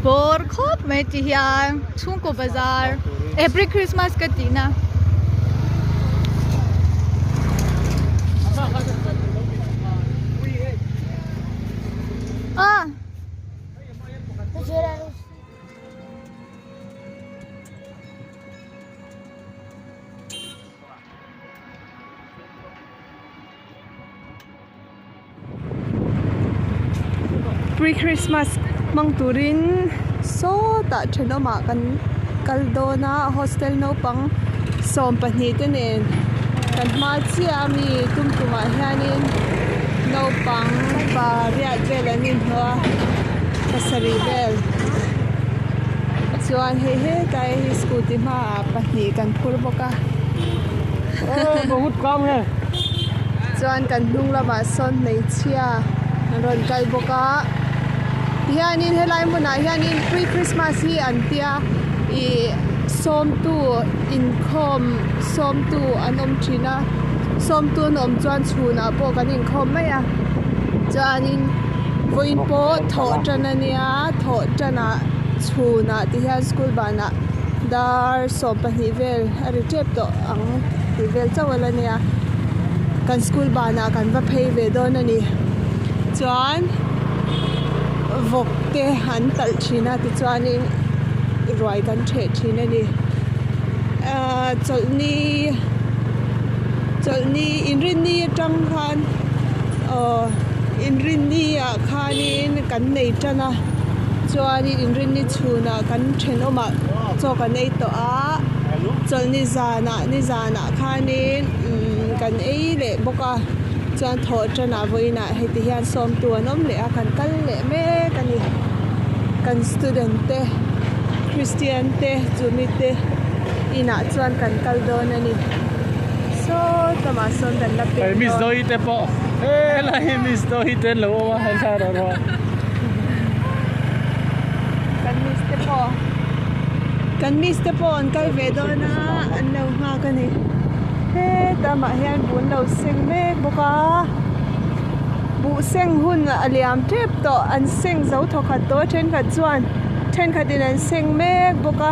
bor khop mai ti hian chung ko bazar every Christmas ka ti na pre-Christmas mang turin so ta theno ma kan kaldona hostel no pang som pani tenen kan ma chia mi tum tuma hianin no pang pa ria velanin ho pasari vel chuan he tai scooty ma pani kan phur boka बहुत कम है chuan kan hnung lama son nei chia ron kal boka hianin helai muna hianin pre-Christmas hi antia I som tu inkhom som tu anom thina som tu nom chuan chhuna po kan inkhom mai a chuanin voin po tho tana nia tho tana chhuna ti hian school bana dar som pahnih vel ari tep to ang ti vel chawala nia kan school bana kan va phei ve don ani chuan vok te han tal thina ti chuanin roi kan the thina ni cholni inrin ni tang khan inrin ni a khanin kan nei tana chuanin inrin ni chhuna kan then oma cho kan nei to a cholni zana khanin kan ei le boka chuan tho tana voina heti hian som tu anom le a kan kal le me kani kan student te Christian te chumi te ina chuan kan kal don ani so tama son dan la pe miss doi te po la miss doi te lo ma han sa ro kan miss te po an kal ve do na an lo nga kani he tama hian bun lo sing me boka bu seng hun aliam trip to an sing zo thokhat to then khat chuan then khatin an sing me boka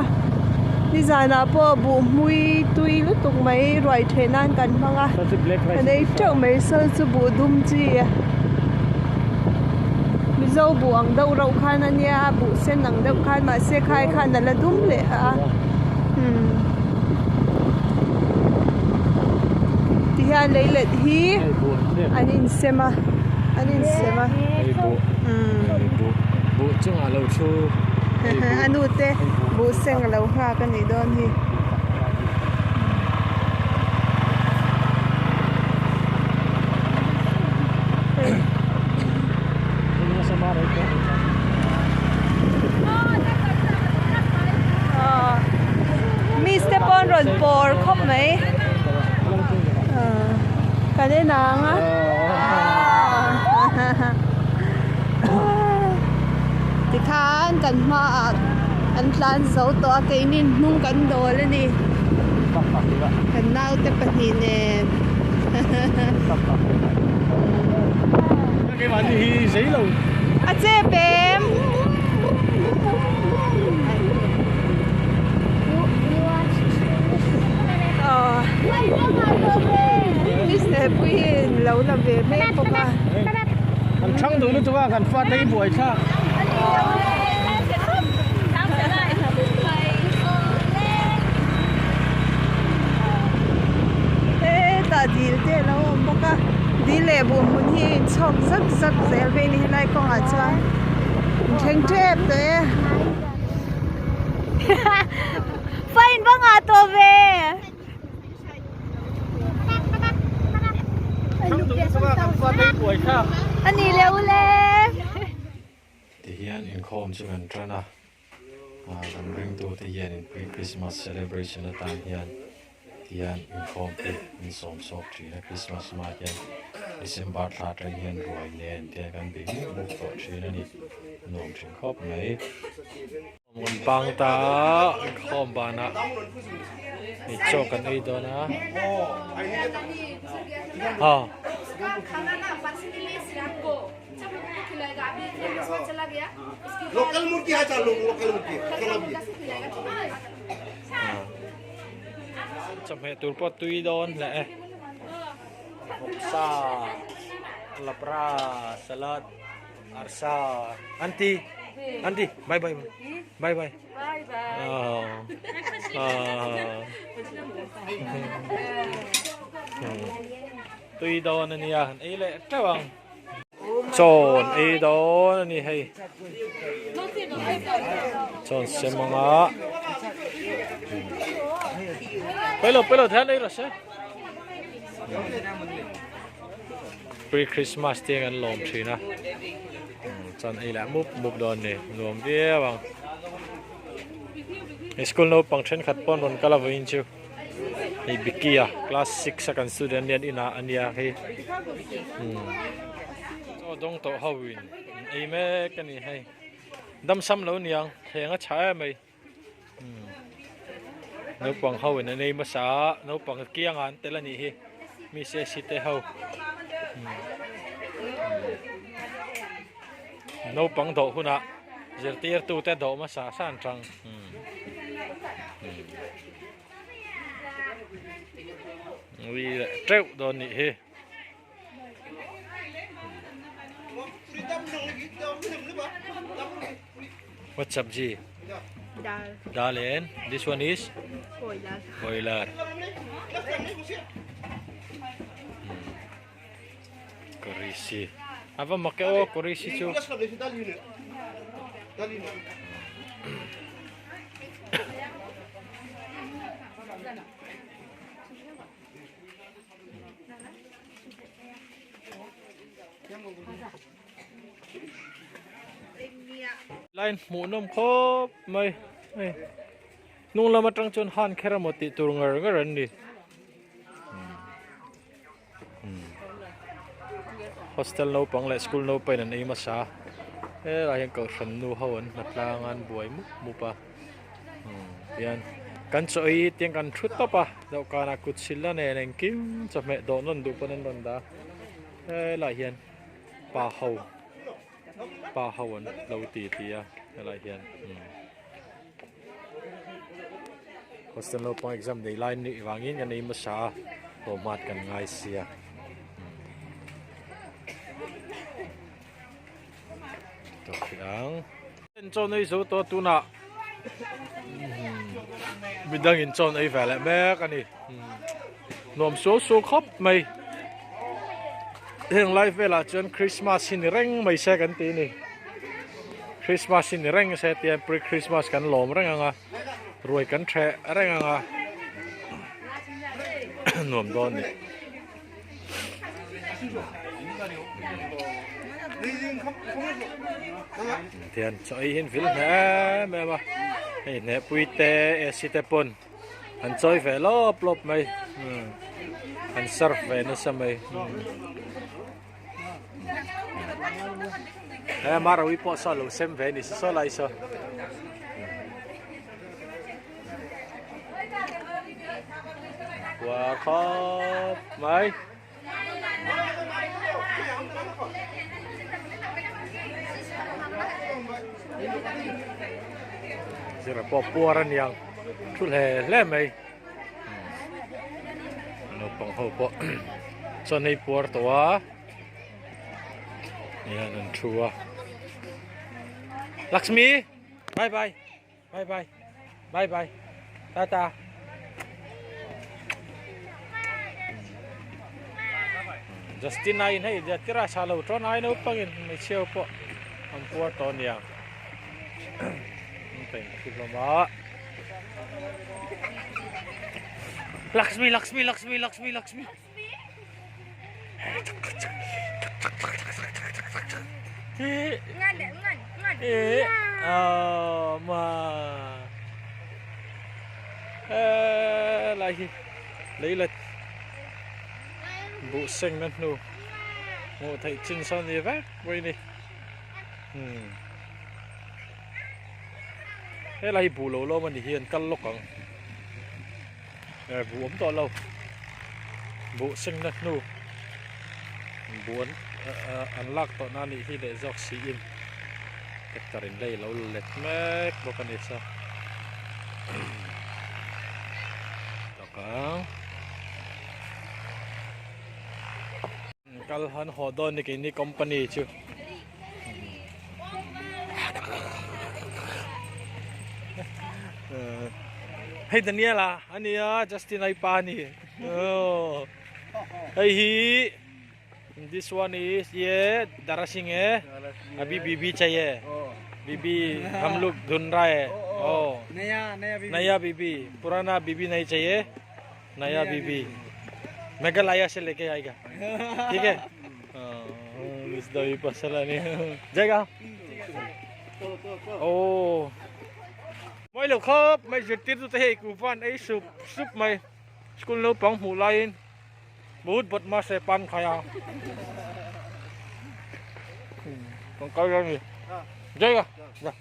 ni zana po bu mui tui lu tuk mai roi thenan kan manga anei chau mai sal chu bu dum chi mi zo bu ang dau rau khan ania bu sen nang dau khan ma se khai khan la dum le a ti hian leilet hi anin sema bu chung a lo chu anu te bu seng lo ha kan ni don hi mi ste pon ron por khop mai ka de nang a ti khan kan ma an tlan zo to a keinin hnung kan dol ani kan nau te pahni ne cái bạn thì giấy rồi a che pem Mr. Puin lâu làm về mẹ cô ba anh trắng được nó cho ba gần pha tay buổi cha ta đi thế lâu bốc à đi lệ buồn muốn hi chọc rất dễ về đi lại con à cha thanh thép đấy phải vâng à tôi về anh đi leo lên thì hiện in com cho mình trơn à gần bring to thì hiện in Christmas celebration là tan hiện thì hiện in com in som sop chỉ là Christmas mà hiện December thắt ra hiện rồi nên thì gần bị một tổ chỉ là nít nông trường khop mấy một bang ta com bạn àนี่โจกันไอ้ตัวนะ लोकल मुर्गी है चालू लोकल मुर्गी chấm hệ tụi pot tùy đón lẽ sa lapra salad arsa anti bye bye bye bye tùy đón anh nhá ấy lẽ trâu bằng tròn ấy đó anh hay tròn xem mong á bây giờ thế này rồi sao pre Christmas tiếng anh lồng chỉ na chọn ấy là múp đòn này lồng kia bằng school no function khát pon ron kala vin chu ei bikia class 6 second student yan ina ania he so dong to hawin ei me kani hay dam sam lo niang henga cha mai nấu bằng hậu này này mà xả nấu bằng kia ngàn tên là gì hi mi sẽ xịt hậu nấu bằng đậu hun à giờ tiệt tu tết đậu mà xả san trăng vì treo đòn nị hi what's up gì Dal and this one is boiler. Korisi. Apa makeo korisi chu? Lain mu nom khop mai nung lama tang chon han khera moti tur ngar ran ni hostel no pang le school no pa nan ei ma sa la yang ko san nu hawan natlangan buai mu pa yan kan choi tiang kan thut pa pa do kana kut silla ne neng kim chame do non du panan non da la hian pa hawan lo ti tia la hian hostel no pang exam dei line ni wangin kan ei ma sa to mat kan ngai sia to khiang en chon ei zo to tu na bidang in chon ei vele mek ani nom so khop mai heng life vela chon Christmas in reng mai se kan ti ni Christmas in reng se tian pre Christmas kan lom reng anga roi kan the reng anga nom don ni thiền choi hin vil nè mẹ mà hey nè pui te site pon han choi ve lop mai han surf ve na samai mara wi po sa lo sem ve ni so lai so wa khop mai sira popuaran yang thule le mai no pang ho po so nei por to wa ya nan thua Lakshmi bye bye tata Justin nai nei ja tira salo tron ai no pangin mai cheu po am por ton yang Diploma. Lakshmi. Ngan. Oh ma. Lại lấy lịch bộ sinh lên nụ ngộ thầy chân son gì vác quay đi thế là bù lỗ mình thì hiền cân lốc còn bù ấm to lâu bộ sinh lên nụ buồn ăn lắc tọt na nị khi để dọc xì in cái tarin đây lâu lệch mét bốc anh sao đó cả kalhan hodon ni kini company chu hey Daniela ania Justin ai pa ni oh hey hi this one is ये दरासिंग है अभी बीबी चाहिए बीबी हम लोग ढूंढ रहा है ओ नया बीबी पुराना बीबी नहीं चाहिए नया बीबी मेघालय से लेके आएगा ठीक है इस दवी पसला नहीं जाएगा ओ mấy lục khớp mấy dịch tiết tôi thấy cụ văn ấy sụp sụp mày school nấu bóng mù lain bút bật mà sẽ pan khai à còn coi ra gì dây à dạ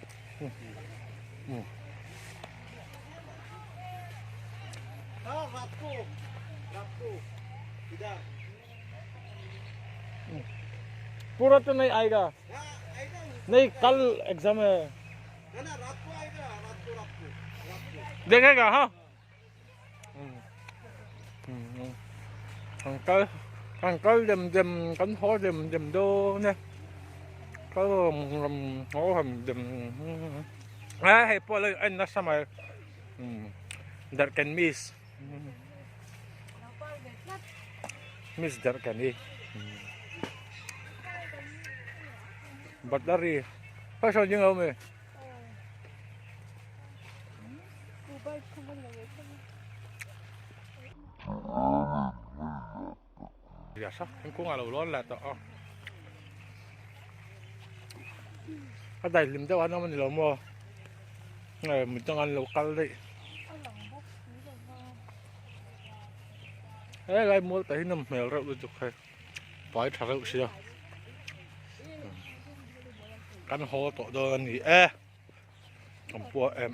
पूरा तो नहीं आएगा नहीं कल एग्जाम है देखेगा हाँ thằng dầm dầm cánh hố dầm dầm đô nè có hố hầm dầm hay po lên anh nó sao mà that can miss that can đi battery có sao nhưng không biasa anh cũng ngalo lon là tao cái này lim tao ăn mình làm mà này mình đang ăn local đấy cái này mua tới năm mèo rau được hay phải thằng rau xíu căn hồ tọt đồ anh nghỉ cầm bùa em